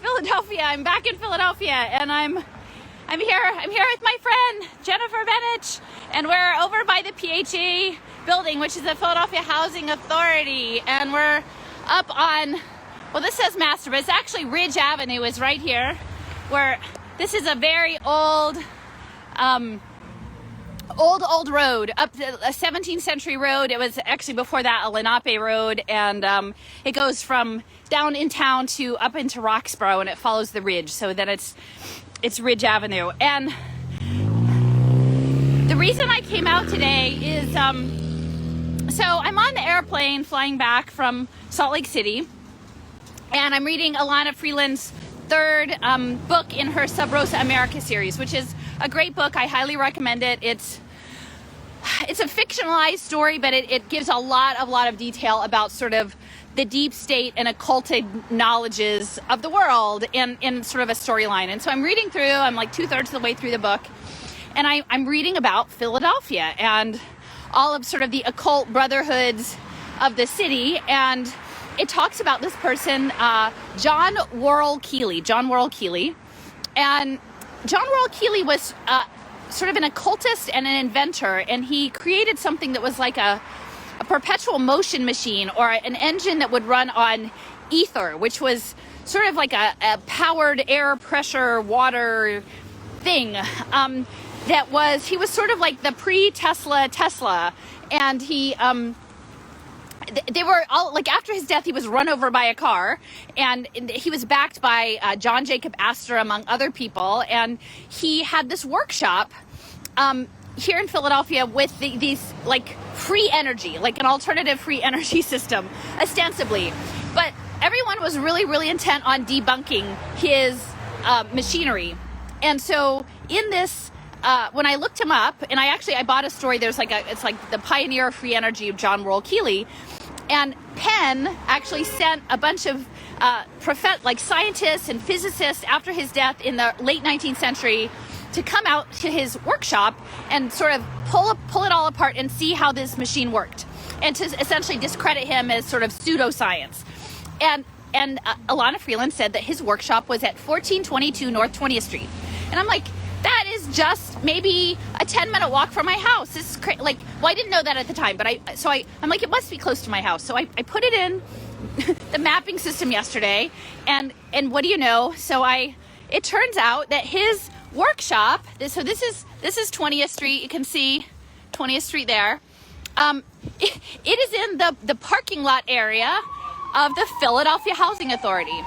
Philadelphia. I'm back in Philadelphia, and I'm here with my friend Jennifer Bennetch, and we're over by the PHA building, which is the Philadelphia Housing Authority, and we're up on, well, this says Master, but it's actually Ridge Avenue is right here, where this is a very old road, up to a 17th century road. It was actually before that a Lenape road, and it goes from down in town to up into Roxborough, and it follows the ridge, so that it's Ridge Avenue. And the reason I came out today is so I'm on the airplane flying back from Salt Lake City, and I'm reading Alana Freeland's third book in her Sub Rosa America series, which is a great book. I highly recommend it. It's a fictionalized story, but it gives a lot of detail about sort of the deep state and occulted knowledges of the world in sort of a storyline. And so I'm reading through, I'm like 2/3 of the way through the book, and I'm reading about Philadelphia and all of sort of the occult brotherhoods of the city. And it talks about this person, John Worrell Keely. And John Worrell Keely was sort of an occultist and an inventor, and he created something that was like a perpetual motion machine, or an engine that would run on ether, which was sort of like a powered air pressure water thing. He was sort of like the pre-Tesla, and they were all like, after his death, he was run over by a car, and he was backed by John Jacob Astor, among other people. And he had this workshop here in Philadelphia with these like free energy, like an alternative free energy system, ostensibly. But everyone was really intent on debunking his machinery. And so in this, when I looked him up, and I bought a story, it's like the pioneer of free energy of John Worrell Keely. And Penn actually sent a bunch of scientists and physicists after his death in the late 19th century to come out to his workshop and sort of pull it all apart and see how this machine worked, and to essentially discredit him as sort of pseudoscience. And Alana Freeland said that his workshop was at 1422 North 20th Street. And I'm like, that is just maybe a 10-minute walk from my house. This is crazy. Like, well, I didn't know that at the time, but I'm like, it must be close to my house. So I put it in the mapping system yesterday, and what do you know? So it turns out that his workshop, this is 20th Street. You can see 20th Street there. It is in the parking lot area of the Philadelphia Housing Authority.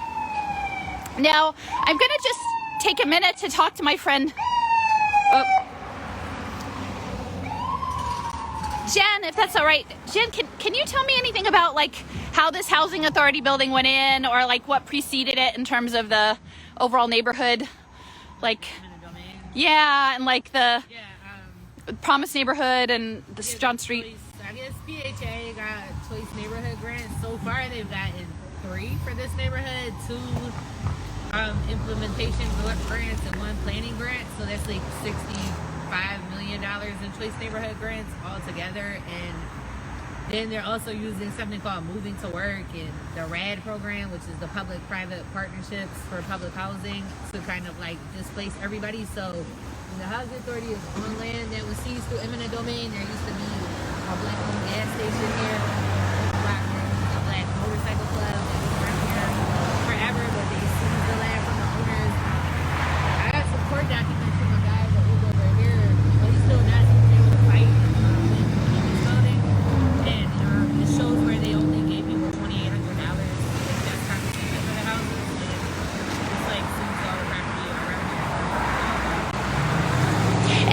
Now, I'm gonna just take a minute to talk to my friend Jen, if that's all right. Jen, can you tell me anything about like how this housing authority building went in, or like what preceded it in terms of the overall neighborhood, like yeah, and like the Promise neighborhood and the John Street? I guess PHA got Choice Neighborhood grants. So far they've gotten 3 for this neighborhood, 2 implementation grants and 1 planning grant. So that's like $65 million in Choice Neighborhood grants altogether. And then they're also using something called Moving to Work and the RAD program, which is the public-private partnerships for public housing, to kind of like displace everybody. So the housing authority is on land that was seized through eminent domain. There used to be a black-owned gas station here, a black motorcycle club that was right here forever, but they seized the land from the owners. I got some court documents from a guy that lived over here, but he's still not even able to fight in this building. And it shows where they only gave people $2,800. That's compensation for the houses. And it's like seized all the property around here.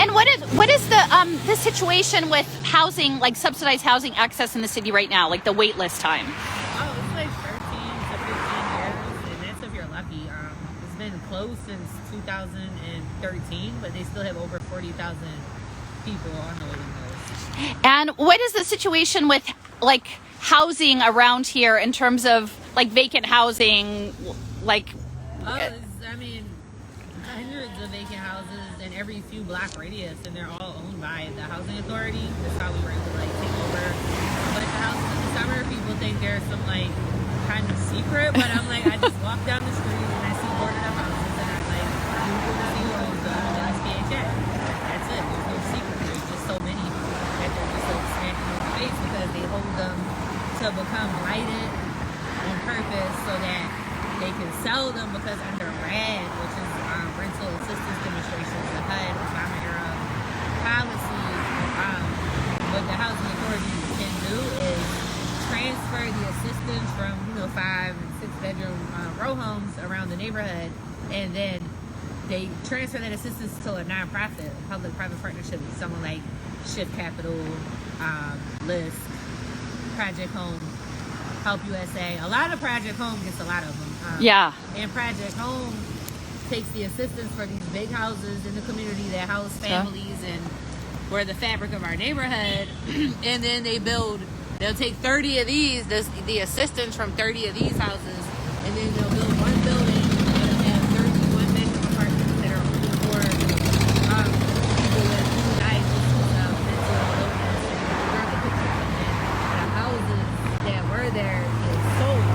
And what is the situation with housing, like subsidized housing access in the city right now, like the wait list time? Oh, it's like 13 to 15 years, and that's if you're lucky. It's been closed since 2013, but they still have over 40,000 people on the waiting list. And what is the situation with like housing around here in terms of like vacant housing, like? I mean, hundreds of vacant houses in every few block radius, and they're all owned by the housing authority. That's how we were able to like take over. But the houses in the summer, people think there's some like kind of secret, but I'm like, I just walk down the street and I see to become blighted on purpose so that they can sell them, because under RAD, which is Rental Assistance Demonstrations, the HUD Obama era policy, what the housing authority can do is transfer the assistance from 5 and 6 bedroom row homes around the neighborhood, and then they transfer that assistance to a nonprofit, public-private partnership with someone like Shift Capital, LISC, Project Home, Help USA. A lot of Project Home gets a lot of them. Yeah. And Project Home takes the assistance for these big houses in the community that house families and we're the fabric of our neighborhood. And then they'll take 30 of these, the assistance from 30 of these houses, and then they'll build one building that'll have 31 bedroom apartments that are only for people with diagnosis of mental illness and drug addiction. And the houses that were there is sold.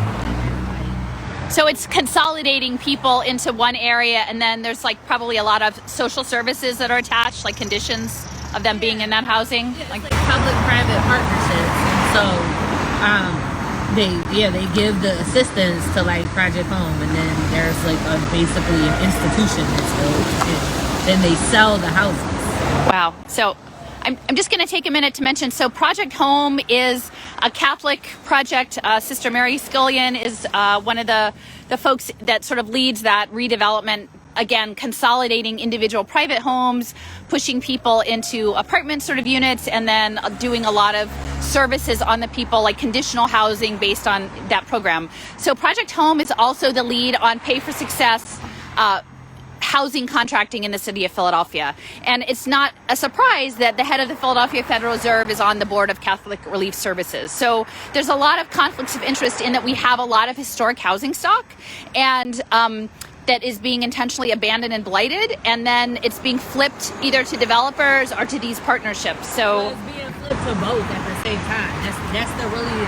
So it's consolidating people into one area, and then there's like probably a lot of social services that are attached, like conditions of them being in that housing. Yeah, like public-private partnerships. And so they give the assistance to like Project Home, and then there's like basically an institution that's built, and then they sell the houses. Wow. So I'm just going to take a minute to mention, so Project Home is a Catholic project. Sister Mary Scullion is one of the folks that sort of leads that redevelopment, again, consolidating individual private homes, pushing people into apartment sort of units, and then doing a lot of services on the people, like conditional housing based on that program. So Project Home is also the lead on Pay for Success housing contracting in the city of Philadelphia. And it's not a surprise that the head of the Philadelphia Federal Reserve is on the board of Catholic Relief Services. So there's a lot of conflicts of interest in that we have a lot of historic housing stock, and that is being intentionally abandoned and blighted, and then it's being flipped either to developers or to these partnerships. So well, it's being flipped to both at the same time. That's the really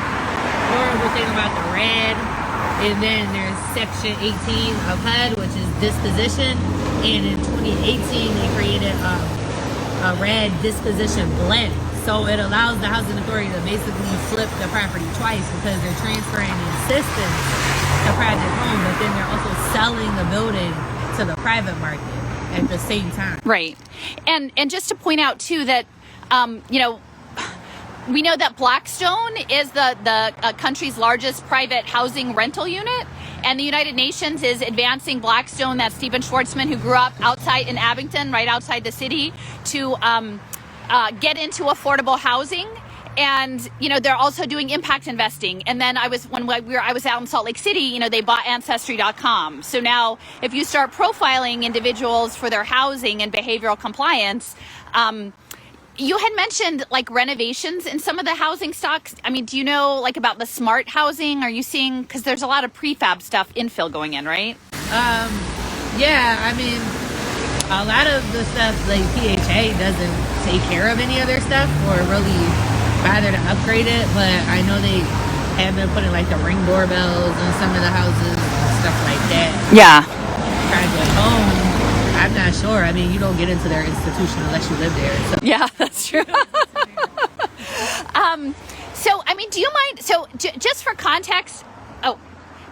horrible thing about the RAD. And then there's Section 18 of HUD, which is disposition. And in 2018, they created a RAD disposition blend. So it allows the housing authority to basically flip the property twice, because they're transferring the assistance to Project Home, but then they're also selling the building to the private market at the same time. Right. And just to point out too that we know that Blackstone is the country's largest private housing rental unit, and the United Nations is advancing Blackstone, that's Stephen Schwartzman, who grew up outside in Abington, right outside the city, to get into affordable housing. And they're also doing impact investing. And then I was out in Salt Lake City, they bought Ancestry.com. So now if you start profiling individuals for their housing and behavioral compliance, you had mentioned like renovations in some of the housing stocks. I mean, do you know like about the smart housing? Are you seeing, because there's a lot of prefab stuff, infill going in, right? Yeah, I mean, a lot of the stuff like PHA doesn't take care of any other stuff or really bother to upgrade it, but I know they have been putting like the Ring doorbells in some of the houses and stuff like that. Yeah. Project Home, I'm not sure. I mean, you don't get into their institution unless you live there. So. Yeah, that's true. So, I mean, do you mind? So, just for context,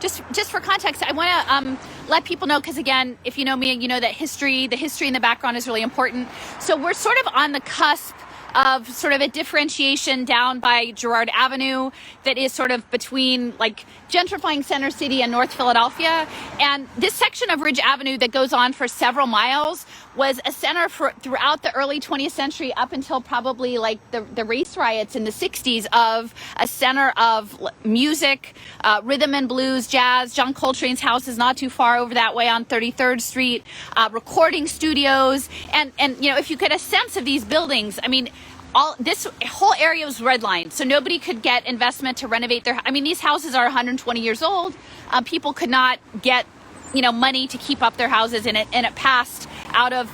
just for context, I want to let people know, because again, if you know me, you know that the history in the background is really important. So, we're sort of on the cusp of sort of a differentiation down by Gerard Avenue that is sort of between like gentrifying Center City and North Philadelphia. And this section of Ridge Avenue that goes on for several miles was a center for throughout the early 20th century up until probably like the race riots in the 60s, of a center of music, rhythm and blues, jazz. John Coltrane's house is not too far over that way on 33rd Street, recording studios. And if you get a sense of these buildings, I mean, this whole area was redlined, so nobody could get investment to renovate these houses are 120 years old. People could not get, money to keep up their houses in it, and it passed out of,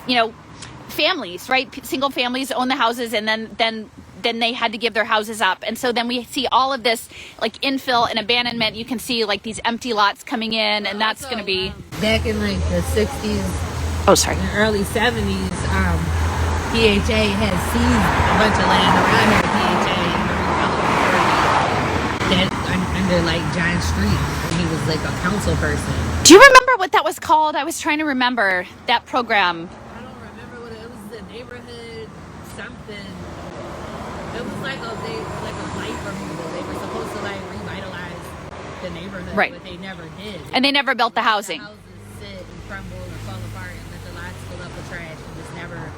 families, right? Single families own the houses, and then they had to give their houses up. And so then we see all of this like infill and abandonment. You can see like these empty lots coming in, and that's going to be back in like the 60s. Oh, sorry. In the early 70s. PHA had seized a bunch of land around here. PHA and the redevelopment authority that under like John Street when he was like a council person. Do you remember what that was called? I was trying to remember that program. I don't remember what it was. The neighborhood something. It was like a blight removal. They were supposed to like revitalize the neighborhood, right, but they never did. And they never built the housing. The houses sit and crumble and fall apart, and let the lots fill up with trash, and just never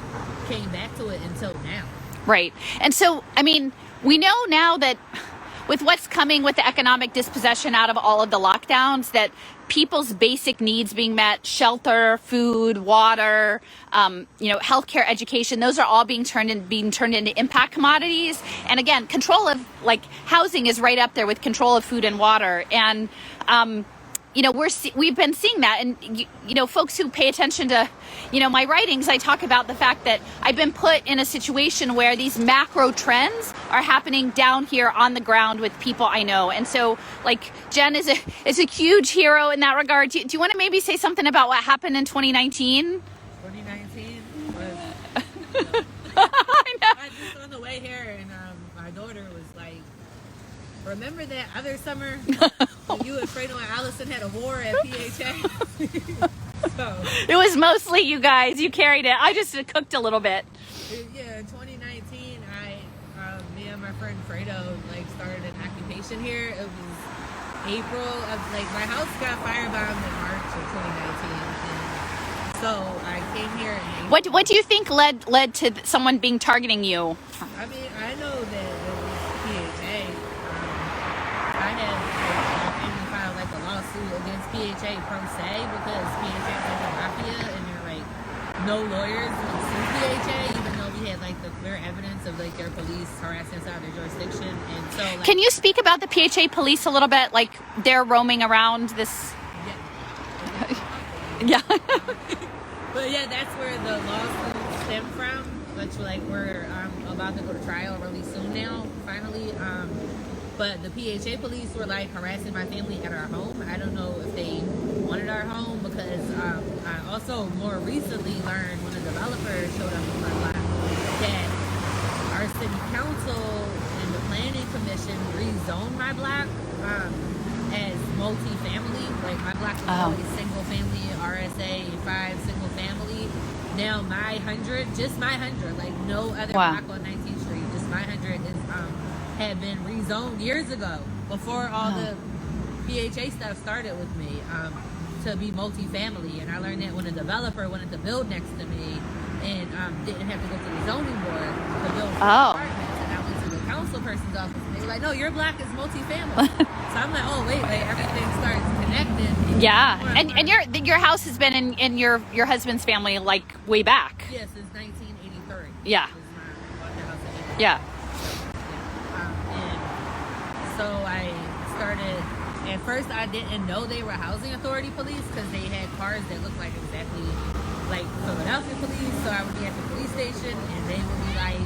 came back to it until now. Right. And so, I mean, we know now that with what's coming with the economic dispossession out of all of the lockdowns, that people's basic needs being met, shelter, food, water, healthcare, education, those are all being turned into impact commodities. And again, control of like housing is right up there with control of food and water. And we've been seeing that, and folks who pay attention to my writings, I talk about the fact that I've been put in a situation where these macro trends are happening down here on the ground with people I know. And so like Jen is a huge hero in that regard. Do you want to maybe say something about what happened in 2019? 2019 was I know. I just on the way here, and my daughter was like, remember that other summer when you and Fredo and Allison had a war at PHA? So, it was mostly you guys. You carried it. I just cooked a little bit. Yeah, in 2019, me and my friend Fredo like started an occupation here. It was April of my house got firebombed in March of 2019. And so I came here in April. What do you think led to someone being targeting you? I mean, I know that it was PHA. I had filed a lawsuit against PHA per se because PHA is like a mafia, and they're like no lawyers would sue PHA, even though we had the clear evidence of their police harassing us out of their jurisdiction. And so, can you speak about the PHA police a little bit? Like they're roaming around this. Yeah. But yeah, that's where the lawsuit stemmed from, which we're about to go to trial really soon now, finally. But the PHA police were harassing my family at our home. I don't know if they wanted our home because I also more recently learned when a developer showed up on my block that our city council and the planning commission rezoned my block as multi-family. My block was always single family, RSA 5 single family. Now my 100, just my 100, no other block on 19th Street, just my 100 is had been rezoned years ago before all the PHA stuff started with me to be multifamily. And I learned that when a developer wanted to build next to me and didn't have to go to the zoning board to build apartments, and I went to the council person's office and they were like, no, your block is multifamily. So I'm like, oh wait, everything starts connected. Yeah, and your house has been in your husband's family way back. Yes, since 1983. Yeah. Yeah. So I started, at first I didn't know they were housing authority police because they had cars that looked exactly like Philadelphia police. So I would be at the police station and they would be like,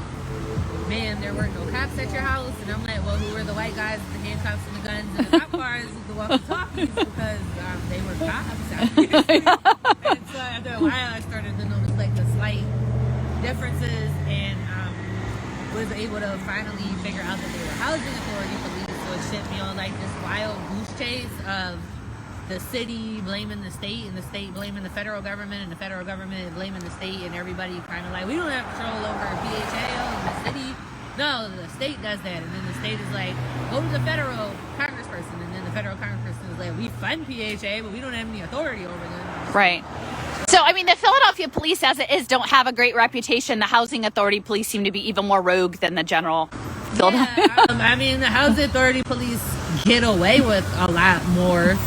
man, there weren't no cops at your house. And I'm like, well, who were the white guys with the handcuffs and the guns and the cop cars with the walkie-talkies? Because they were cops out here. And so after a while I started to notice the slight differences and was able to finally figure out that they were housing authority police. So it sent me on this wild goose chase of the city blaming the state and the state blaming the federal government and the federal government blaming the state, and everybody kind of we don't have control over PHA and the city. No, the state does that, and then the state is go to the federal congressperson, and then the federal congressperson is we fund PHA, but we don't have any authority over them. Right. So, I mean, the Philadelphia police, as it is, don't have a great reputation. The housing authority police seem to be even more rogue than the general Philadelphia. Yeah, I mean, the housing authority police get away with a lot more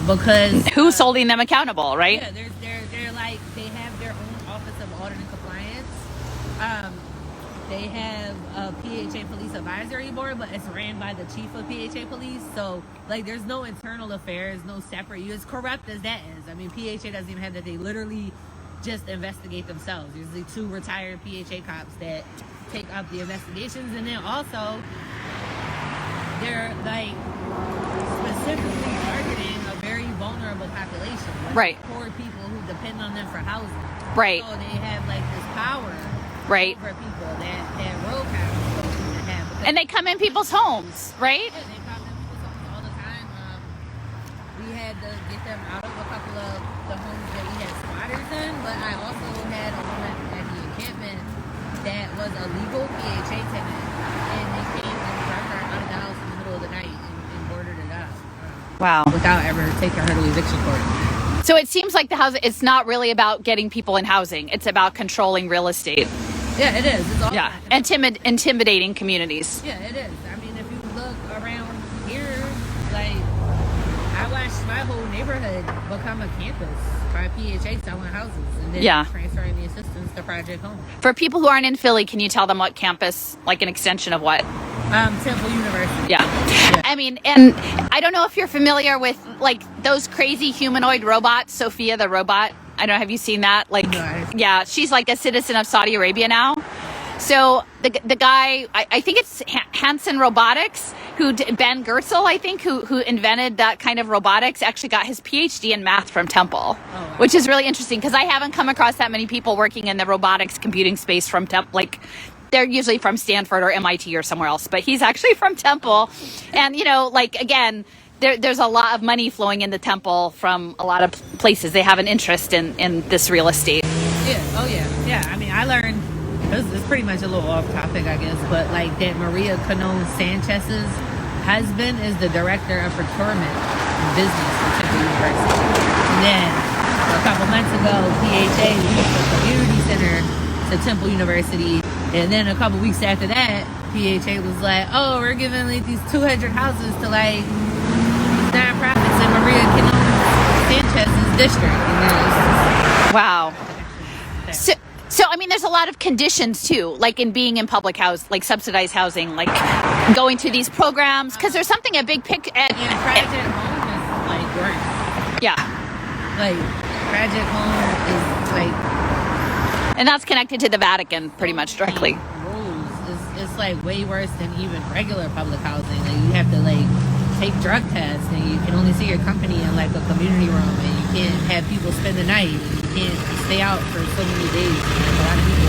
because who's holding them accountable, right? Yeah, they're they have their own office of audit and compliance. They have a PHA police advisory board, but it's ran by the chief of PHA police. So there's no internal affairs, no separate. As corrupt as that is, I mean, PHA doesn't even have that. They literally just investigate themselves. Usually 2 retired PHA cops that take up the investigations, and then also they're specifically targeting a very vulnerable population, right? Poor people who depend on them for housing, right? So they have this power, right, over people that road cops don't even have. And they come in people's homes, right? Yeah, they come in people's we had to get them out of a couple of the homes that we had squatters in, but I also had a woman at the encampment that was a legal PHA tenant, and they came and brought her out of the house in the middle of the night and boarded it up. Wow. Without ever taking her to eviction court. So it seems like the house, it's not really about getting people in housing. It's about controlling real estate. Yeah, it is. It's all Intimidating communities. Yeah, it is. I mean, if you look around here, like, I watched my whole neighborhood become a campus by PHA selling houses and then transferring the assistants to Project Home. For people who aren't in Philly, can you tell them what campus, like an extension of what? Temple University. Yeah. I mean, and I don't know if you're familiar with like those crazy humanoid robots, Sophia the robot. I don't know, have you seen that? Like, no. Yeah, she's like a citizen of Saudi Arabia now. So the guy, I think it's Hanson Robotics, Ben Goertzel, I think, who invented that kind of robotics, actually got his PhD in math from Temple, which is really interesting because I haven't come across that many people working in the robotics computing space from Temple. Like, they're usually from Stanford or MIT or somewhere else, but he's actually from Temple. And, you know, like, again, there's a lot of money flowing into Temple from a lot of places. They have an interest in this real estate. Yeah. Oh, yeah. Yeah. I mean, I learned, it's pretty much a little off topic, I guess, but like that Maria Canon Sanchez's husband is the director of procurement and business for Temple University. And then a couple months ago, PHA used the community center to Temple University. And then a couple weeks after that, PHA was like, oh, we're giving like these 200 houses to like nonprofits in Maria Canon Sanchez's district. And wow. So, I mean, there's a lot of conditions too, like in being in public house, like subsidized housing, like going through these programs, because there's something, a big picture. And Project Home is like worse. Yeah. Like, Project Home is like. And that's connected to the Vatican pretty much directly. Rules. It's like way worse than even regular public housing. Like, you have to like take drug tests, and you can only see your company in like a community room, and you can't have people spend the night, and you can't stay out for so many days. And a lot of people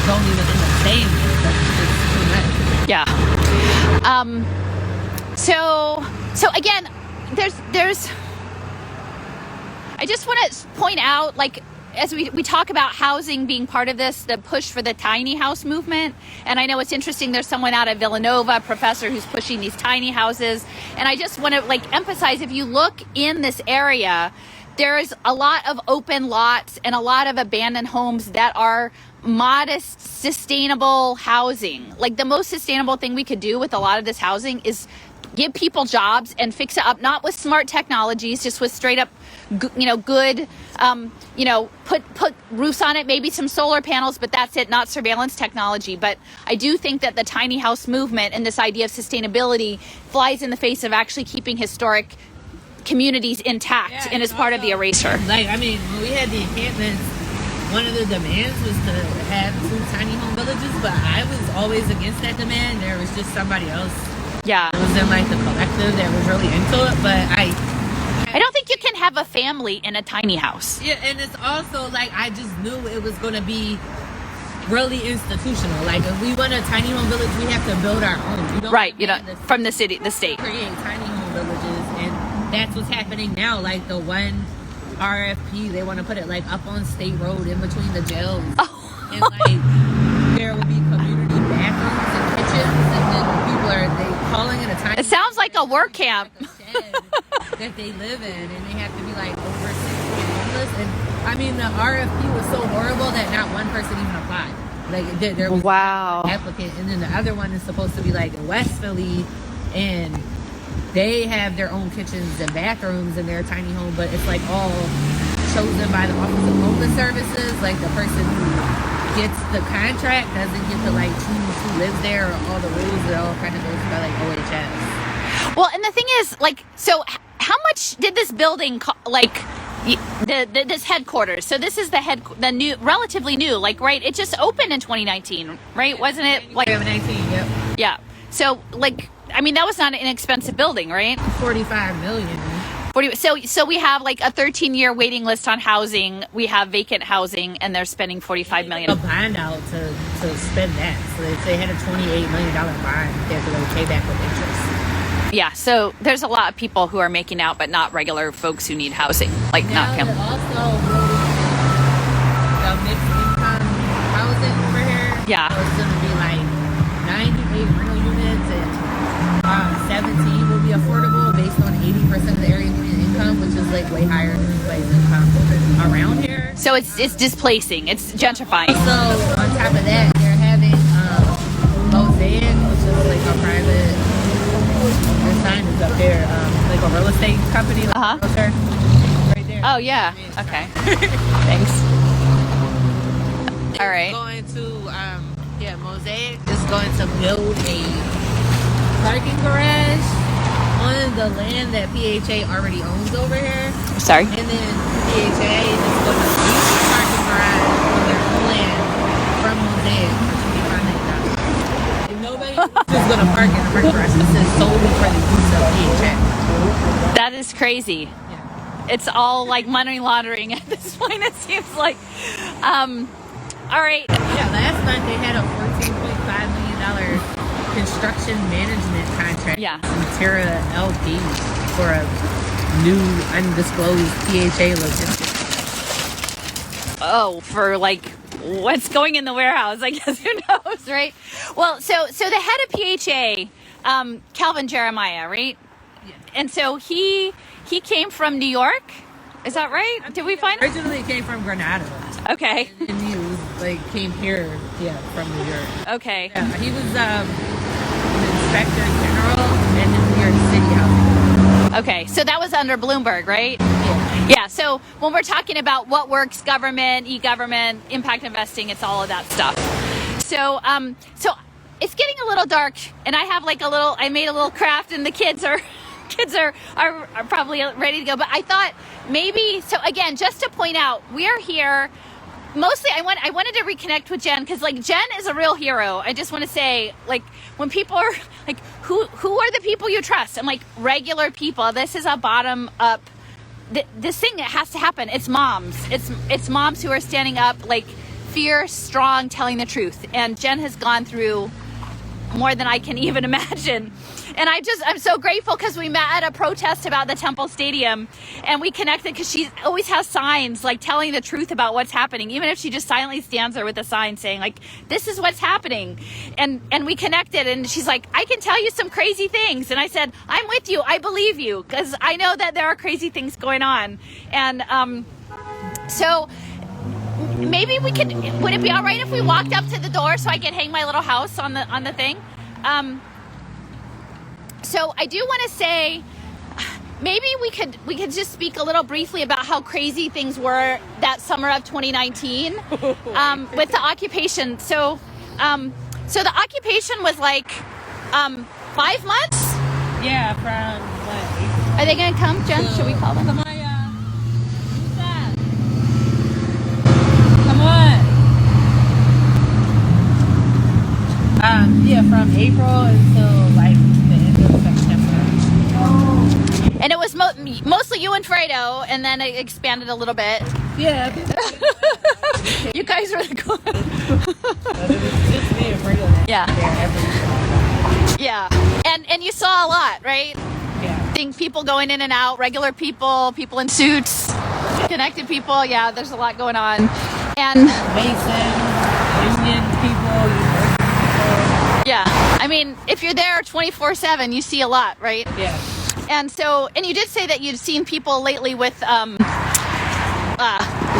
don't even end up staying there. It's too much. Yeah. So again, there's. I just want to point out, like, as we talk about housing being part of this, the push for the tiny house movement. And I know it's interesting, there's someone out at Villanova, a professor, who's pushing these tiny houses. And I just want to like emphasize, if you look in this area, there's a lot of open lots and a lot of abandoned homes that are modest, sustainable housing. Like, the most sustainable thing we could do with a lot of this housing is give people jobs and fix it up, not with smart technologies, just with straight up, good, put roofs on it, maybe some solar panels, but that's it, not surveillance technology. But I do think that the tiny house movement and this idea of sustainability flies in the face of actually keeping historic communities intact and is part of the erasure. Like, I mean, when we had the encampments, one of the demands was to have 2 tiny home villages, but I was always against that demand. There was just somebody else. Yeah. It was in like the collective that was really into it, but I don't think you can have a family in a tiny house. Yeah, and it's also like, I just knew it was going to be really institutional. Like, if we want a tiny home village, we have to build our own. From the city, the state. Create tiny home villages, and that's what's happening now. Like, the one RFP, they want to put it like up on State Road in between the jails. Oh. And like, there will be community bathrooms and kitchens, and then people they calling it a tiny. It sounds like a work camp. That they live in, and they have to be like over 6 feet homeless. And I mean, the RFP was so horrible that not one person even applied. Like, there was one applicant, and then the other one is supposed to be like in West Philly, and they have their own kitchens and bathrooms in their tiny home, but it's like all chosen by the Office of Homeless Services. Like, the person who gets the contract doesn't get to like choose who lives there, or all the rules. It all kind of goes by like OHS. Well, and the thing is, like, so how much did this building this headquarters? So this is the new, relatively new, like, right? It just opened in 2019, right? Wasn't it like 2019? Yep. Yeah. So, like, I mean, that was not an inexpensive building, right? 45 million. So we have like a 13-year waiting list on housing. We have vacant housing, and they're spending $45 million. A bond out to spend that. So they had a $28 million bond. They have to like pay back with interest. Yeah, so there's a lot of people who are making out, but not regular folks who need housing, like Now not him. they're also building the mixed income housing over here. Yeah. So it's going to be like 98 rental units and 17 will be affordable based on 80% of the area median income, which is like way higher than anybody's income around here. So it's displacing, it's gentrifying. So on top of that, they're having Mosaic, which is like a private. Their sign is up there, like a real estate company, like a realtor, right there. Oh yeah. Okay. Thanks. All right. Going to Mosaic is going to build a parking garage on the land that PHA already owns over here. Sorry. And then PHA is going to lease the parking garage on their own land from Mosaic for $25,000. And nobody is going to park in the parking garage. This is solely for the use of PHA. That is crazy. Yeah. It's all like money laundering at this point, it seems like. All right. Yeah, last month they had a $14.5 million construction management contract from Terra LP for a new undisclosed PHA logistics. Oh, for like what's going in the warehouse, I guess. Who knows, right? Well, so the head of PHA, Calvin Jeremiah, right? Yeah. And so he came from New York. Is that right? Did we find it? Originally came from Granada. Okay. And he was came here, from New York. Okay. Yeah, he was an inspector general in the New York City housing. Okay, so that was under Bloomberg, right? Yeah. Yeah, so when we're talking about what works, government, e-government, impact investing, it's all of that stuff. So so it's getting a little dark, and I have I made a little craft, and the kids are probably ready to go. But I thought maybe, so again, just to point out, we are here. Mostly, I wanted to reconnect with Jen because, Jen is a real hero. I just want to say, when people are who are the people you trust? I'm regular people. This is a bottom up. This thing that has to happen. It's moms. It's moms who are standing up, fierce, strong, telling the truth. And Jen has gone through more than I can even imagine. And I'm so grateful because we met at a protest about the Temple Stadium, and we connected because she always has signs telling the truth about what's happening, even if she just silently stands there with a sign saying this is what's happening. And we connected, and she's like, I can tell you some crazy things. And I said, I'm with you. I believe you because I know that there are crazy things going on. And so maybe would it be all right if we walked up to the door so I could hang my little house on the thing? So I do want to say, maybe we could just speak a little briefly about how crazy things were that summer of 2019 with the occupation. So the occupation was 5 months. Yeah, from what? April? Are they gonna come, Jen? Should we call them? Come on, y'all. Who's that? Come on. Yeah, from April until the end of September. And it was mostly you and Fredo, and then it expanded a little bit. Yeah. You guys were the cool. It was just me and Fredo. Yeah. And you saw a lot, right? Yeah. People going in and out, regular people in suits, connected people. Yeah, there's a lot going on. And Masons, union people, university people. Yeah. I mean, if you're there 24/7, you see a lot, right? Yeah. And you did say that you'd seen people lately with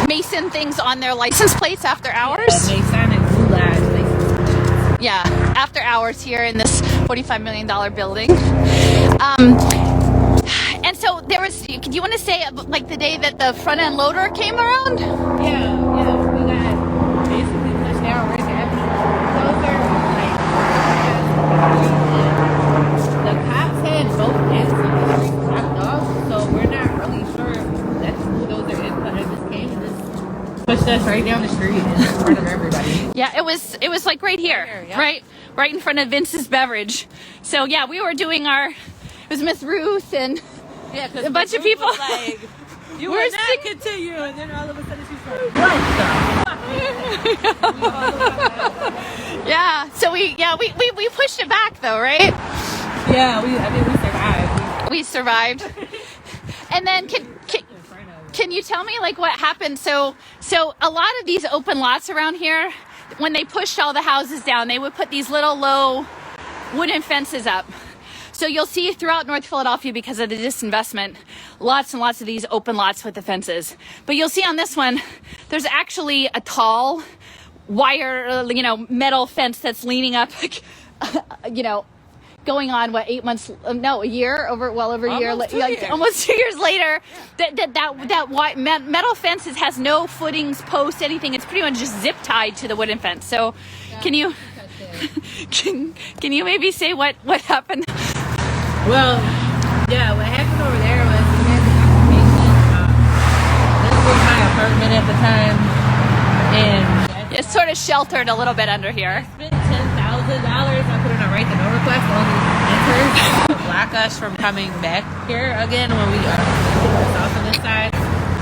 Mason things on their license plates after hours. Yeah, Mason and Gulag license plates. Yeah, after hours here in this $45 million building. And so there was, do you want to say the day that the front end loader came around? Yeah, we got basically pushed down right after the cops had both ends of the street blocked off, so we're not really sure if that's who those are in, but it just came and just pushed us right down the street in front of everybody. Yeah, it was right here, yeah. right in front of Vince's Beverage. So yeah, we were doing it was Miss Ruth and a bunch of people. You were not continue, and then all of a sudden she's like, what the? Yeah, so we pushed it back though, right? Yeah, we survived. We survived. And then can you tell me like what happened? So a lot of these open lots around here, when they pushed all the houses down, they would put these little low wooden fences up. So you'll see throughout North Philadelphia, because of the disinvestment, lots and lots of these open lots with the fences. But you'll see on this one, there's actually a tall wire, metal fence that's leaning up, going on what, 8 months? No, a year over a year, almost 2 years later. That metal fence has no footings, posts, anything. It's pretty much just zip tied to the wooden fence. So, can you maybe say what happened? Well, yeah, what happened over there was we had the occupation. This was my apartment at the time, and it's sort of sheltered a little bit under here. I spent $10,000. I put in a right to know request on these renters to block us from coming back here again when we are south on this side.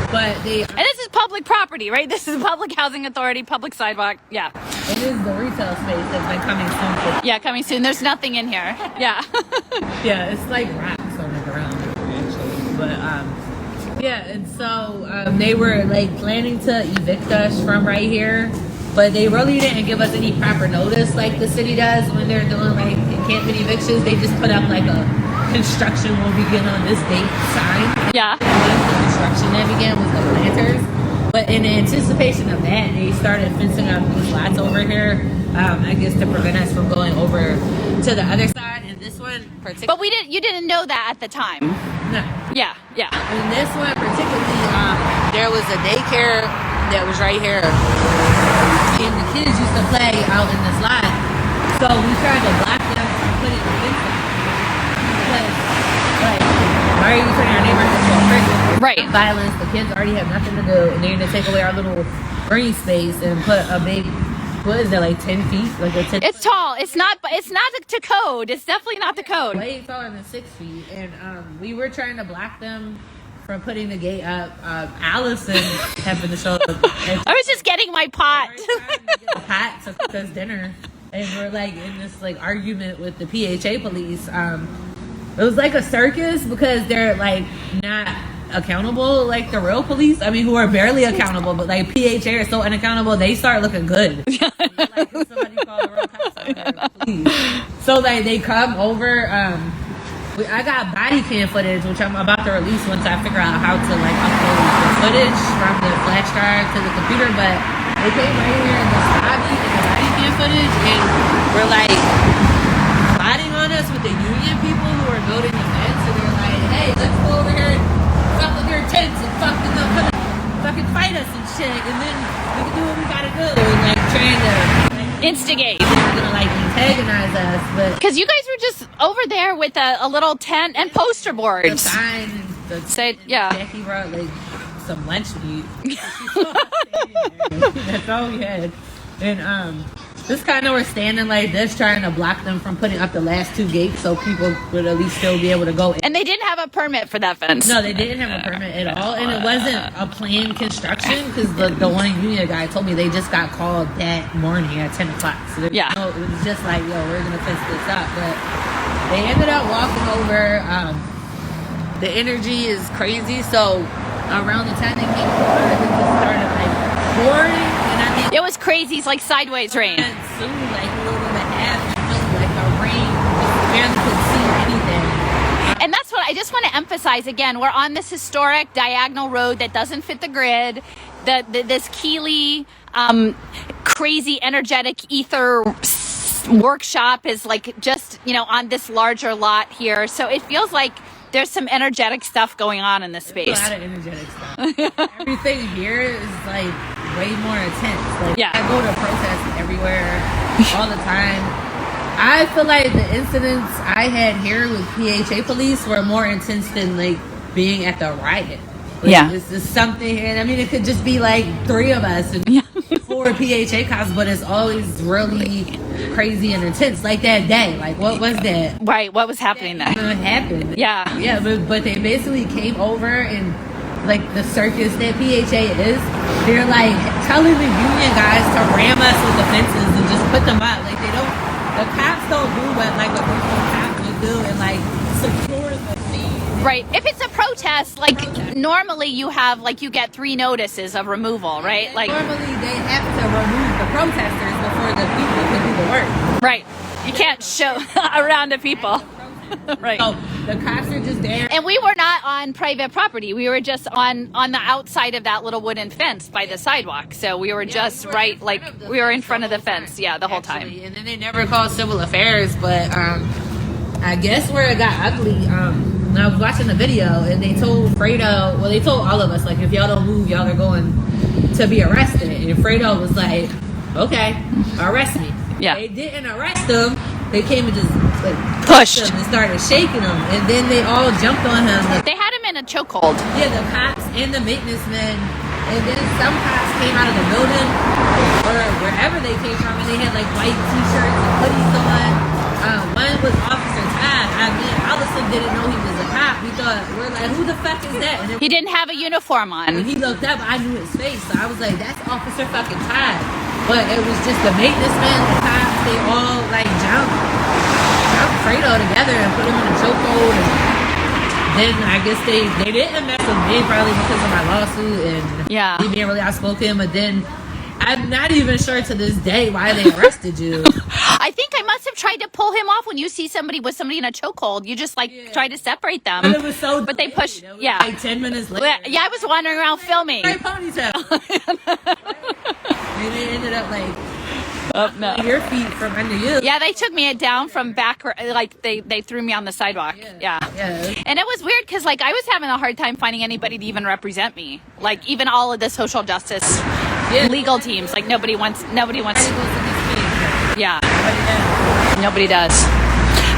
But and this is public property, right? This is public housing authority, public sidewalk. Yeah. It is the retail space that's like coming soon. Yeah, coming soon. There's nothing in here. Yeah. Yeah, it's like rocks on the ground, actually. But yeah, and so they were like planning to evict us from right here, but they really didn't give us any proper notice like the city does when they're doing like encampment evictions. They just put up like a construction will begin on this date sign. Yeah. The construction that began was the planters. But in anticipation of that, they started fencing up these lots over here, I guess to prevent us from going over to the other side. And this one particularly... But you didn't know that at the time. No. Yeah. In this one particularly, there was a daycare that was right here. And the kids used to play out in this lot. So we tried to block them from putting the fence up. Because, like, why are you putting our neighborhood into a prison? Right. Violence. The kids already have nothing to do, and they're going to take away our little green space and put a big, what is that, like 10 feet? Like a 10 It's tall. It's not to code. It's definitely not the code. Way taller than 6 feet. And we were trying to block them from putting the gate up. Allison happened to show up. I was just getting my pot. We were trying to get a pot to cook us dinner. And we're like in this like argument with the PHA police. It was like a circus because they're like not accountable like the real police. I mean, who are barely accountable, but like PHA are so unaccountable, they start looking good. Like if somebody called the real cops out there, please. So like they come over. I got body cam footage, which I'm about to release once I figure out how to like upload the footage from the flash drive to the computer. But they came right here in this lobby in the body cam footage, and we're like plotting on us with the union people who are building the fence, and they're like, "Hey, let's go over here, fuck with your tents, and fucking fight us and shit, and then we can do what we gotta do." And like trying to instigate. They're gonna like antagonize us, but because you guys were just over there with a little tent and poster boards. The sign, yeah. Jackie brought like some lunch meat. That's all we had, and just kind of were standing like this, trying to block them from putting up the last two gates so people would at least still be able to go in. And they didn't have a permit for that fence. No, they didn't have a permit at all, and it wasn't a planned construction because the one union guy told me they just got called that morning at 10 o'clock. So it was just like, yo, we're gonna fence this up, but they ended up walking over. The energy is crazy, so around the time they came over, it just started like pouring. It was crazy. It's like sideways rain. Soon, like a little bit of half, like a rain, just barely could see anything. And that's what I just want to emphasize again. We're on this historic diagonal road that doesn't fit the grid. This Keely crazy energetic ether workshop is like just on this larger lot here. So it feels like there's some energetic stuff going on in this space. A lot of energetic stuff. Everything here is like way more intense. Like I go to protests everywhere all the time. I feel like the incidents I had here with PHA police were more intense than like being at the riot. Like, this is something, and I mean it could just be like 3 of us and 4 PHA cops, but it's always really crazy and intense. Like that day, like what was that? Right, what was happening there? What happened? Yeah, but they basically came over and like the circus that PHA is, they're like telling the union guys to ram us with the fences and just put them up. Like the cops don't do what like a normal cop would do and like secure the scene. Right. If it's a protest, like normally you have like you get 3 notices of removal, right? Like normally they have to remove the protesters before the people can do the work. Right. You can't show around to people. Right. So the cops are just there. And we were not on private property. We were just on the outside of that little wooden fence by the sidewalk. So we were just right, like we were in front of the fence. Yeah, the whole time. And then they never called civil affairs, but I guess where it got ugly, when I was watching the video and they told Fredo, well, they told all of us, like, if y'all don't move, y'all are going to be arrested. And Fredo was like, okay, arrest me. Yeah. They didn't arrest him. They came and just like Pushed him and started shaking him. And then they all jumped on him. They had him in a chokehold. Yeah, the cops and the maintenance men. And then some cops came out of the building or wherever they came from, and they had like white t-shirts and hoodies on. One was Officer Todd. I mean, Allison didn't know he was a cop. We thought, we're like, who the fuck is that? And then He didn't have a uniform when on. he looked up, I knew his face. So I was like, that's Officer fucking Todd. But it was just the maintenance men, the cops, they all like jumped Fredo together and put him in a chokehold. And then I guess they didn't mess with me probably because of my lawsuit and Yeah. me being really outspoken. But then I'm not even sure to this day why they arrested you. I think I must have tried to pull him off when you see somebody with somebody in a chokehold. You just like try to separate them. But it was so But they pushed, delayed. It was yeah. like 10 minutes later. Yeah, I was wandering around filming. Right ponytail. And they ended up like No. your feet from under you. Yeah, they took me down from back, like they threw me on the sidewalk. Yeah. And it was weird because like I was having a hard time finding anybody to even represent me. Like even all of the social justice legal teams, like nobody wants. Yeah, nobody does.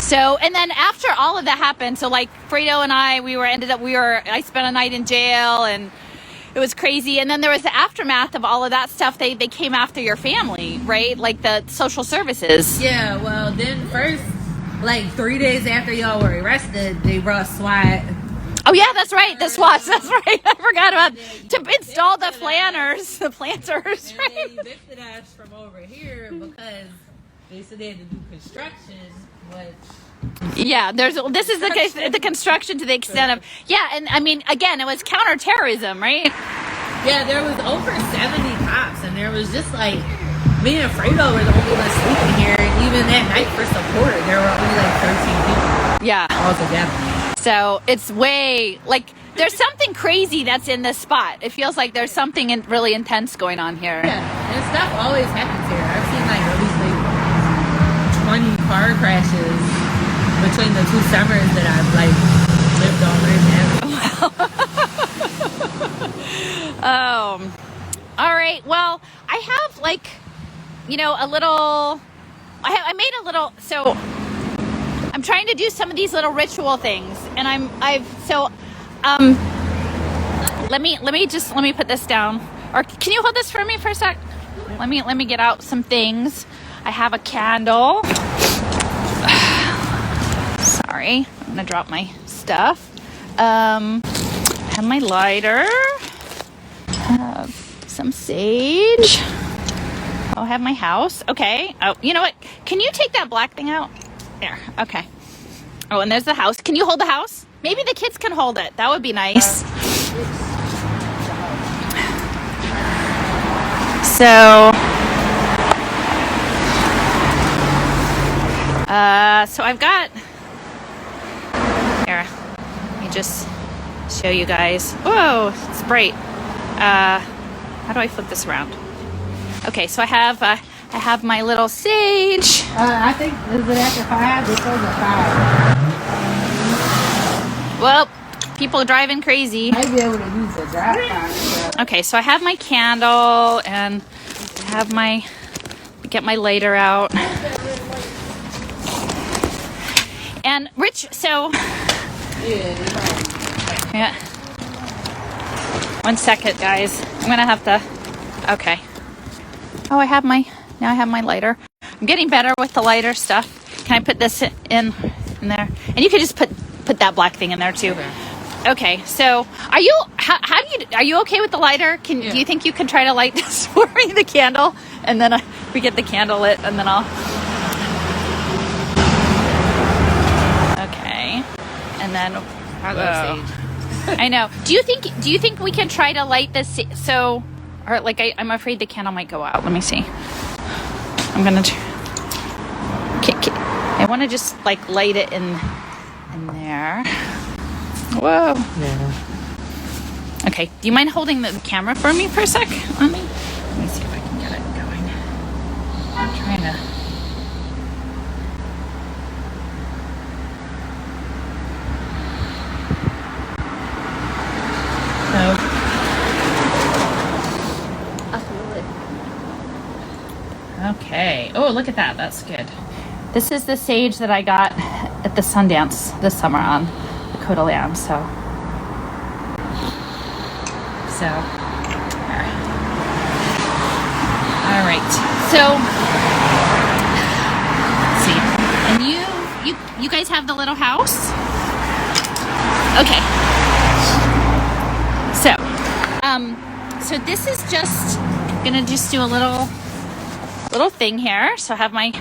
So, and then after all of that happened, so like Fredo and I, I spent a night in jail and it was crazy. And then there was the aftermath of all of that stuff. They came after your family, right? Like the social services. Yeah, well, then first, like 3 days after y'all were arrested, they brought SWAT. Oh yeah, that's right. The SWATs. That's right. I forgot about to install the planters. The planters. And they evicted us from over here because they said they had to do construction, which. Yeah, this is the construction to the extent of and I mean again it was counterterrorism, right? Yeah, there was over 70 cops, and there was just like me and Fredo were the only ones sleeping here, and even that night for support, there were only like 13 people. Yeah, altogether. So it's way like there's something crazy that's in this spot. It feels like there's something really intense going on here. Yeah, and stuff always happens here. I've seen like at least like 20 car crashes between the 2 summers that I've like lived on right now. All right. Well, I have like, a little. I made a little. So I'm trying to do some of these little ritual things, and let me put this down. Or can you hold this for me for a sec? Let me get out some things. I have a candle. Sorry, I'm gonna drop my stuff. Have my lighter. Have some sage. I'll have my house. Okay. Oh, you know what? Can you take that black thing out? There. Okay. Oh, and there's the house. Can you hold the house? Maybe the kids can hold it. That would be nice. So I've got here. Let me just show you guys. Whoa, it's bright. How do I flip this around? Okay, so I have my little sage. I think is it after 5? This was at 5. Well, people driving crazy. Might be able to use the drive time. Okay, so I have my candle and get my lighter out. And Rich, so yeah. 1 second, guys. I'm gonna have to. Okay. Oh, I have my lighter. I'm getting better with the lighter stuff. Can I put this in there? And you can just put that black thing in there too. Okay. So, are you okay with the lighter? Do you think you can try to light this for me, the candle, and then we get the candle lit, and then I'll. Okay. And then I love sage. I know. Do you think we can try to light this? So, or like I'm afraid the candle might go out. Let me see. I'm gonna. I want to just like light it in there. Whoa. Yeah. Okay. Do you mind holding the camera for me for a sec on me? Let me see if I can get it going. I'm trying to. Okay. Oh, look at that. That's good. This is the sage that I got at the Sundance this summer on the Coat of Lamb. So. All right. So. Let's see. And you guys have the little house? Okay. So this is just gonna just do a little thing here. So I have my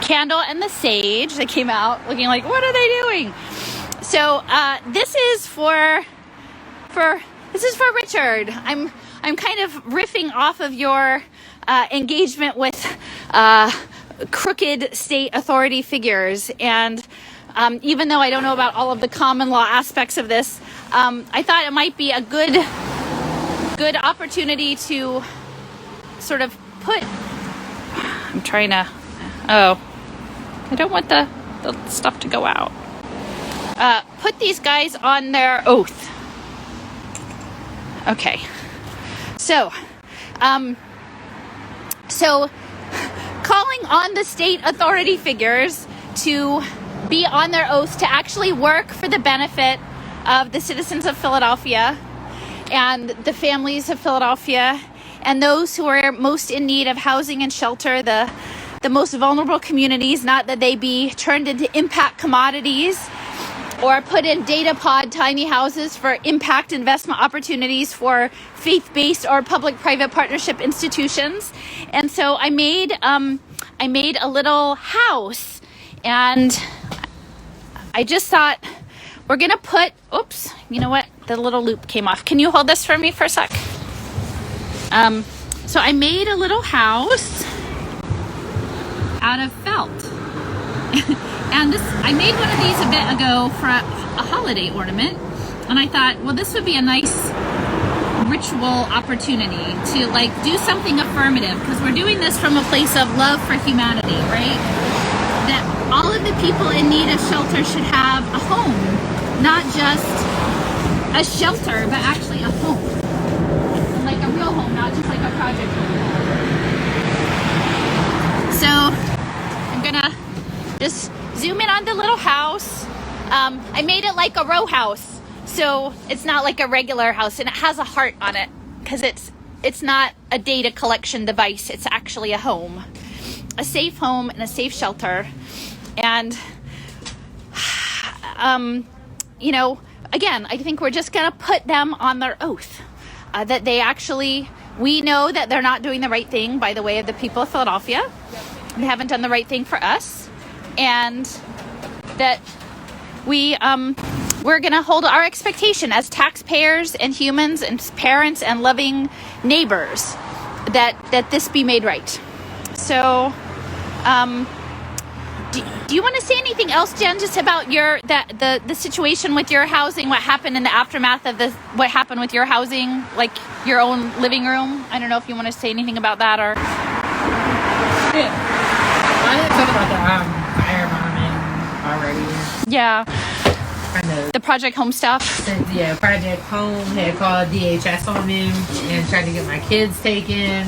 candle and the sage that came out looking like, what are they doing? So this is for Richard. I'm kind of riffing off of your engagement with crooked state authority figures, and even though I don't know about all of the common law aspects of this, I thought it might be a good opportunity to sort of put. I'm trying to. Oh, I don't want the stuff to go out. Put these guys on their oath. Okay. So calling on the state authority figures to be on their oath to actually work for the benefit of the citizens of Philadelphia and the families of Philadelphia and those who are most in need of housing and shelter, the most vulnerable communities, not that they be turned into impact commodities or put in data pod tiny houses for impact investment opportunities for faith-based or public-private partnership institutions. And so I made a little house, and I just thought we're gonna put, oops, you know what? The little loop came off. Can you hold this for me for a sec? So I made a little house out of felt. And I made one of these a bit ago for a holiday ornament. And I thought, well, this would be a nice ritual opportunity to like do something affirmative, because we're doing this from a place of love for humanity, right? That all of the people in need of shelter should have a home, not just a shelter, but actually a home. Like a real home, not just like a project home. So I'm gonna just zoom in on the little house. I made it like a row house, so it's not like a regular house, and it has a heart on it because it's not a data collection device. It's actually a home, a safe home and a safe shelter. And you know, again, I think we're just gonna put them on their oath that they actually, we know that they're not doing the right thing by the way of the people of Philadelphia. They haven't done the right thing for us, and that we're going to hold our expectation as taxpayers and humans and parents and loving neighbors that this be made right. So do you want to say anything else, Jen, just about the situation with your housing, what happened in the aftermath of what happened with your housing, like your own living room? I don't know if you want to say anything about that or. Yeah. I didn't talk about the fire bombing already. Yeah. Kind of. The Project Home stuff. Yeah, Project Home had called DHS on him and tried to get my kids taken.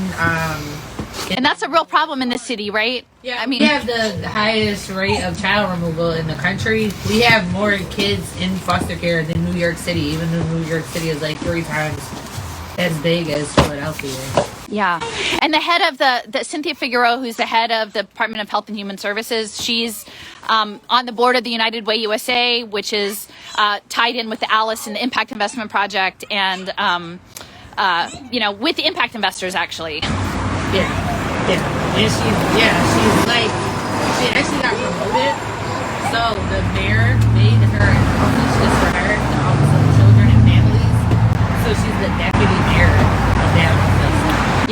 And that's a real problem in the city, right? Yeah, I mean, we have the highest rate of child removal in the country. We have more kids in foster care than New York City, even though New York City is like 3 times as big as Philadelphia. Yeah. And the head of the Cynthia Figueroa, who's the head of the Department of Health and Human Services, she's on the board of the United Way USA, which is tied in with the Alice and the Impact Investment Project, and you know, with the impact investors actually. Yeah. And she's like, she actually got promoted. So the mayor made her an office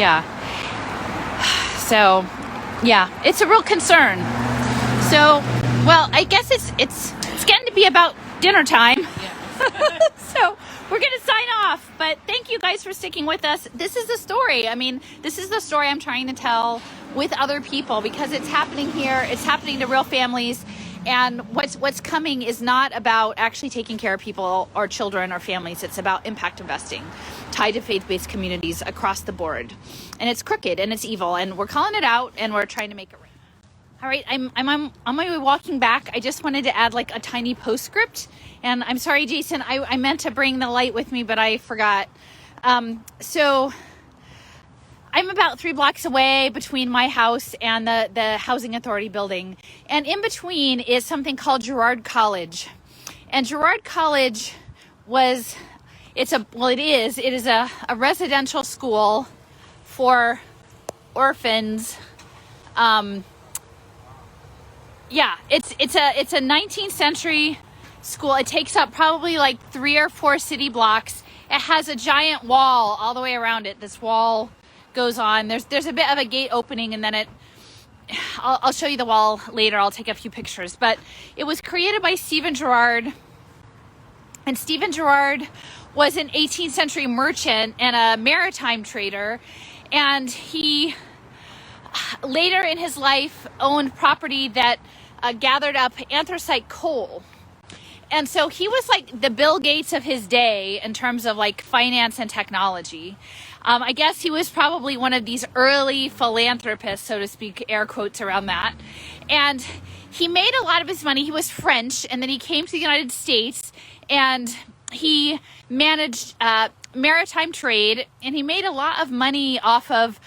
Yeah. So, yeah, it's a real concern. So, well, I guess it's getting to be about dinner time. Yeah. So we're going to sign off, but thank you guys for sticking with us. This is the story. I mean, this is the story I'm trying to tell with other people, because it's happening here. It's happening to real families. And what's coming is not about actually taking care of people or children or families. It's about impact investing tied to faith-based communities across the board. And it's crooked and it's evil, and we're calling it out and we're trying to make it right. All right, I'm on my way walking back. I just wanted to add like a tiny postscript. And I'm sorry, Jason, I meant to bring the light with me, but I forgot. So I'm about 3 blocks away between my house and the Housing Authority building. And in between is something called Gerard College. And Gerard College it is a residential school for orphans. It's a 19th century school. It takes up probably like 3 or 4 city blocks. It has a giant wall all the way around it. This wall goes on. There's a bit of a gate opening, and then I'll show you the wall later. I'll take a few pictures. But it was created by Stephen Gerard. And Stephen Gerard was an 18th century merchant and a maritime trader. And he later in his life owned property that gathered up anthracite coal. And so he was like the Bill Gates of his day in terms of like finance and technology. I guess he was probably one of these early philanthropists, so to speak, air quotes around that. And he made a lot of his money. He was French, and then he came to the United States, and he managed maritime trade, and he made a lot of money off of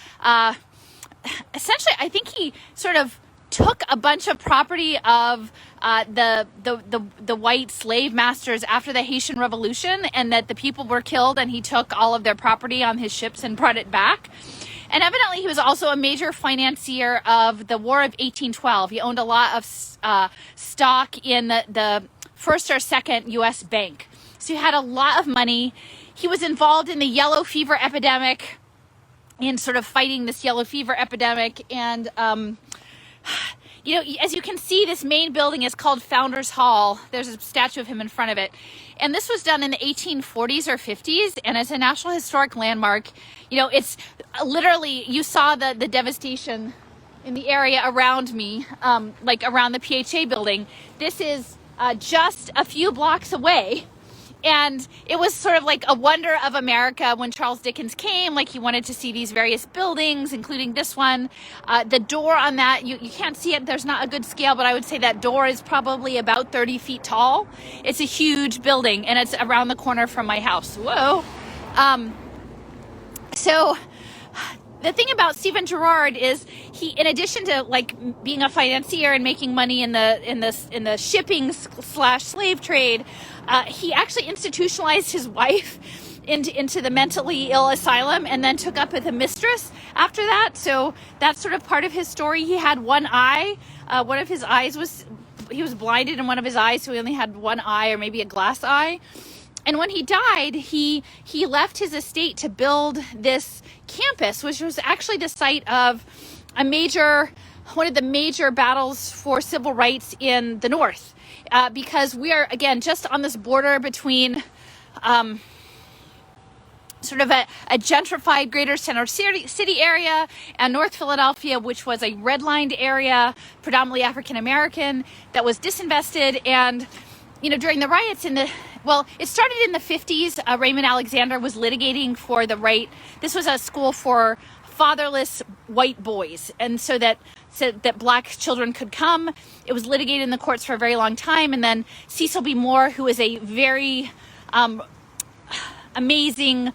essentially, I think he sort of took a bunch of property of the white slave masters after the Haitian Revolution, and that the people were killed, and he took all of their property on his ships and brought it back. And evidently he was also a major financier of the War of 1812. He owned a lot of stock in the first or second U.S. bank. So he had a lot of money. He was involved in the yellow fever epidemic, in sort of fighting this yellow fever epidemic. And as you can see, this main building is called Founders Hall. There's a statue of him in front of it. And this was done in the 1840s or 50s. And as a National Historic Landmark, it's literally, you saw the devastation in the area around me, like around the PHA building. This is just a few blocks away. And it was sort of like a wonder of America when Charles Dickens came. Like, he wanted to see these various buildings, including this one. The door on that, you can't see it. There's not a good scale, but I would say that door is probably about 30 feet tall. It's a huge building, and it's around the corner from my house. Whoa. So the thing about Stephen Gerard is he, in addition to like being a financier and making money in the shipping / slave trade, he actually institutionalized his wife into the mentally ill asylum, and then took up with a mistress after that. So that's sort of part of his story. He had one eye. One of his eyes he was blinded in one of his eyes, so he only had one eye, or maybe a glass eye. And when he died, he left his estate to build this campus, which was actually the site of one of the major battles for civil rights in the North. Because we are, again, just on this border between sort of a gentrified greater center city area and North Philadelphia, which was a redlined area, predominantly African American, that was disinvested. And during the riots it started in the 50s. Raymond Alexander was litigating for the right. This was a school for fatherless white boys, and so that black children could come. It was litigated in the courts for a very long time. And then Cecil B. Moore, who is a very amazing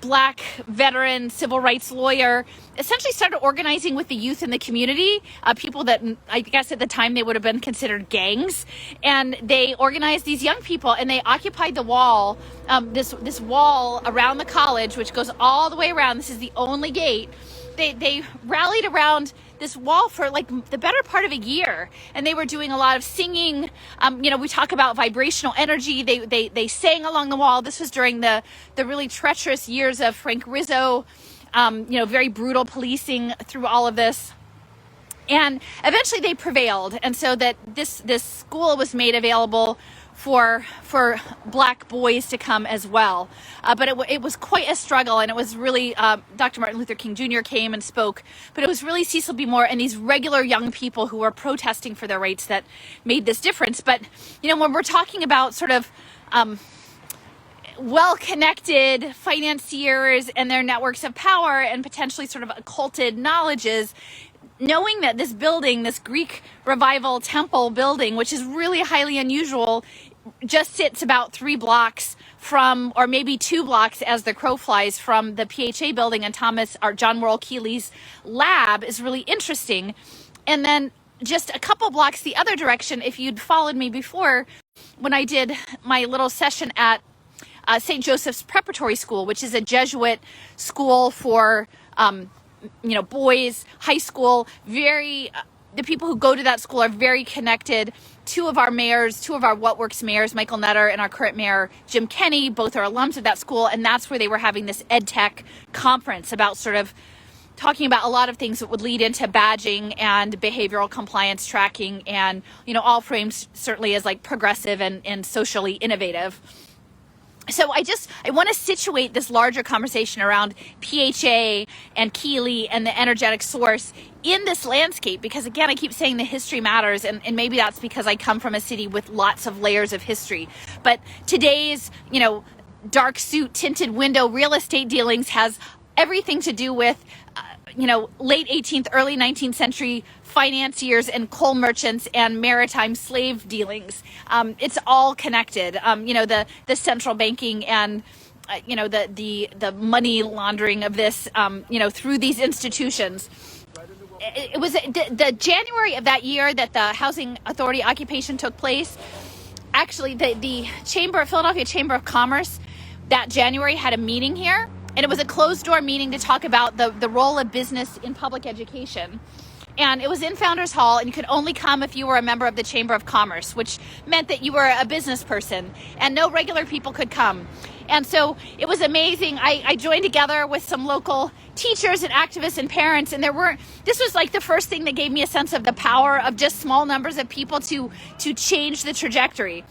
black veteran civil rights lawyer, essentially started organizing with the youth in the community, people that I guess at the time they would have been considered gangs. And they organized these young people, and they occupied the wall, this wall around the college, which goes all the way around. This is the only gate. They rallied around this wall for like the better part of a year, and they were doing a lot of singing. We talk about vibrational energy. They sang along the wall. This was during the really treacherous years of Frank Rizzo very brutal policing through all of this. And eventually they prevailed. And so that this school was made available for black boys to come as well. But it was quite a struggle, and it was really, Dr. Martin Luther King Jr. came and spoke, but it was really Cecil B. Moore and these regular young people who were protesting for their rights that made this difference. But, when we're talking about sort of well-connected financiers and their networks of power and potentially sort of occulted knowledges, knowing that this building, this Greek revival temple building, which is really highly unusual, just sits about 3 blocks from, or maybe 2 blocks as the crow flies, from the PHA building and John Worrell Keely's lab, is really interesting. And then just a couple blocks the other direction, if you'd followed me before, when I did my little session at St. Joseph's Preparatory School, which is a Jesuit school for boys, high school, the people who go to that school are very connected. 2 of our What Works mayors, Michael Nutter and our current mayor, Jim Kenney, both are alums of that school. And that's where they were having this ed tech conference about sort of talking about a lot of things that would lead into badging and behavioral compliance tracking, and, all framed certainly as like progressive and socially innovative. So I want to situate this larger conversation around PHA and Keely and the energetic source in this landscape, because again, I keep saying the history matters, and maybe that's because I come from a city with lots of layers of history. But today's, dark suit, tinted window real estate dealings has everything to do with, late 18th, early 19th century financiers and coal merchants and maritime slave dealings. It's all connected. The central banking and the money laundering of this, through these institutions. It was the January of that year that the Housing Authority occupation took place. Actually, the Philadelphia Chamber of Commerce that January had a meeting here, and it was a closed door meeting to talk about the role of business in public education. And it was in Founders Hall, and you could only come if you were a member of the Chamber of Commerce, which meant that you were a business person, and no regular people could come. And so it was amazing. I joined together with some local teachers and activists and parents, and this was like the first thing that gave me a sense of the power of just small numbers of people to change the trajectory.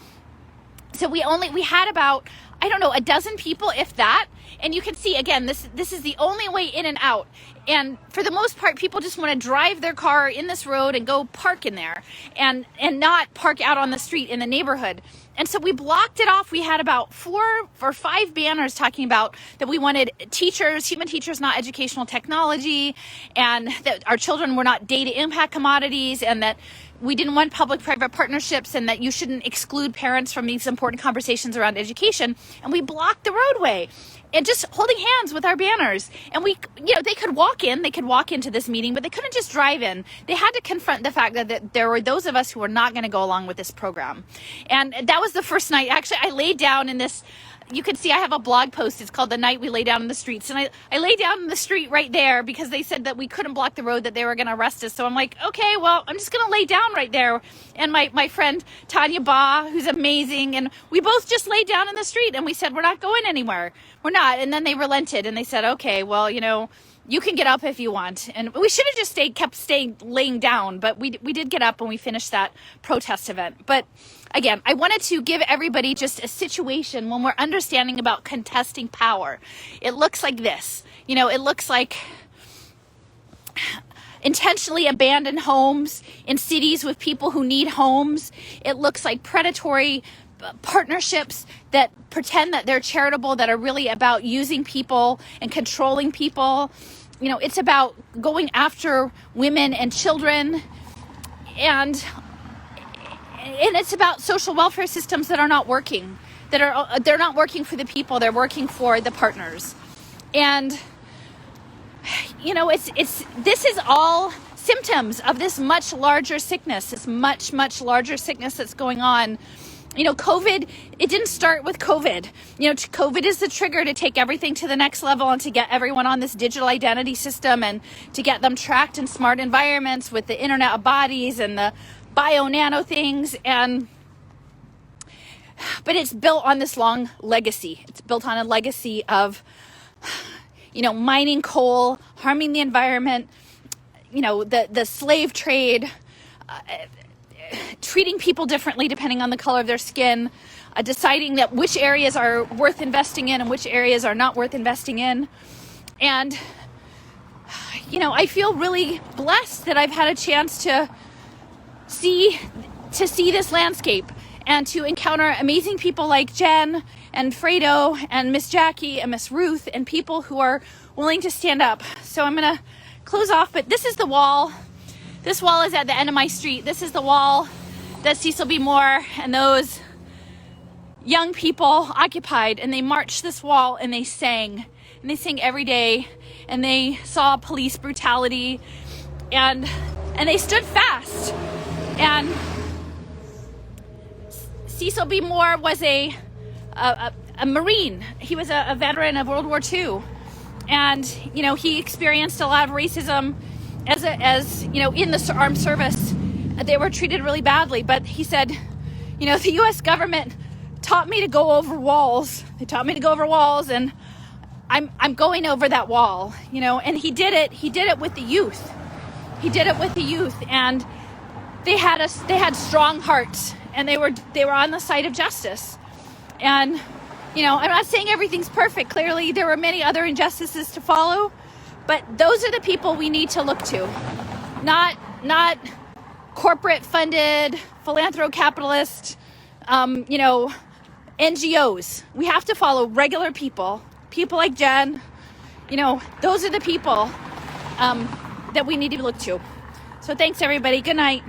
So we had about, a dozen people, if that. And you can see, again, this is the only way in and out. And for the most part, people just want to drive their car in this road and go park in there and not park out on the street in the neighborhood. And so we blocked it off. We had about 4 or 5 banners talking about that we wanted teachers, human teachers, not educational technology, and that our children were not data impact commodities, and that we didn't want public-private partnerships, and that you shouldn't exclude parents from these important conversations around education. And we blocked the roadway and just holding hands with our banners. And they could walk into this meeting, but they couldn't just drive in. They had to confront the fact that there were those of us who were not going to go along with this program. And that was the first night. Actually, I laid down in this, you can see I have a blog post. It's called The Night We Lay Down in the Streets. And I lay down in the street right there because they said that we couldn't block the road, that they were going to arrest us. So I'm like, okay, well, I'm just going to lay down right there. And my friend Tanya Ba, who's amazing, and we both just laid down in the street, and we said, we're not going anywhere. We're not. And then they relented, and they said, okay, well, you can get up if you want. And we should have just kept laying down, but we did get up and we finished that protest event. But again, I wanted to give everybody just a situation when we're understanding about contesting power. It looks like this. It looks like intentionally abandoned homes in cities with people who need homes. It looks like predatory partnerships that pretend that they're charitable, that are really about using people and controlling people. It's about going after women and children, and it's about social welfare systems that are not working, they're not working for the people, they're working for the partners. And this is all symptoms of this much larger sickness, this much larger sickness that's going on. COVID, it didn't start with COVID. COVID is the trigger to take everything to the next level and to get everyone on this digital identity system and to get them tracked in smart environments with the Internet of Bodies and the bio-nano things. But it's built on this long legacy. It's built on a legacy of, mining coal, harming the environment, the slave trade, treating people differently depending on the color of their skin, deciding that which areas are worth investing in and which areas are not worth investing in. And, I feel really blessed that I've had a chance to see this landscape and to encounter amazing people like Jen and Fredo and Miss Jackie and Miss Ruth and people who are willing to stand up. So I'm going to close off, but this is the wall. This wall is at the end of my street. This is the wall that Cecil B. Moore and those young people occupied, and they marched this wall and they sang every day, and they saw police brutality, and they stood fast. And Cecil B. Moore was a Marine. He was a veteran of World War II, and he experienced a lot of racism as in the armed service. They were treated really badly, but he said, the U.S. government taught me to go over walls. They taught me to go over walls, and I'm going over that wall, and he did it. He did it with the youth. He did it with the youth, and they had strong hearts, and they were on the side of justice. And I'm not saying everything's perfect. Clearly, there were many other injustices to follow, but those are the people we need to look to, not corporate funded philanthro-capitalist, NGOs. We have to follow regular people like Jen. Those are the people that we need to look to. So thanks, everybody. Good night.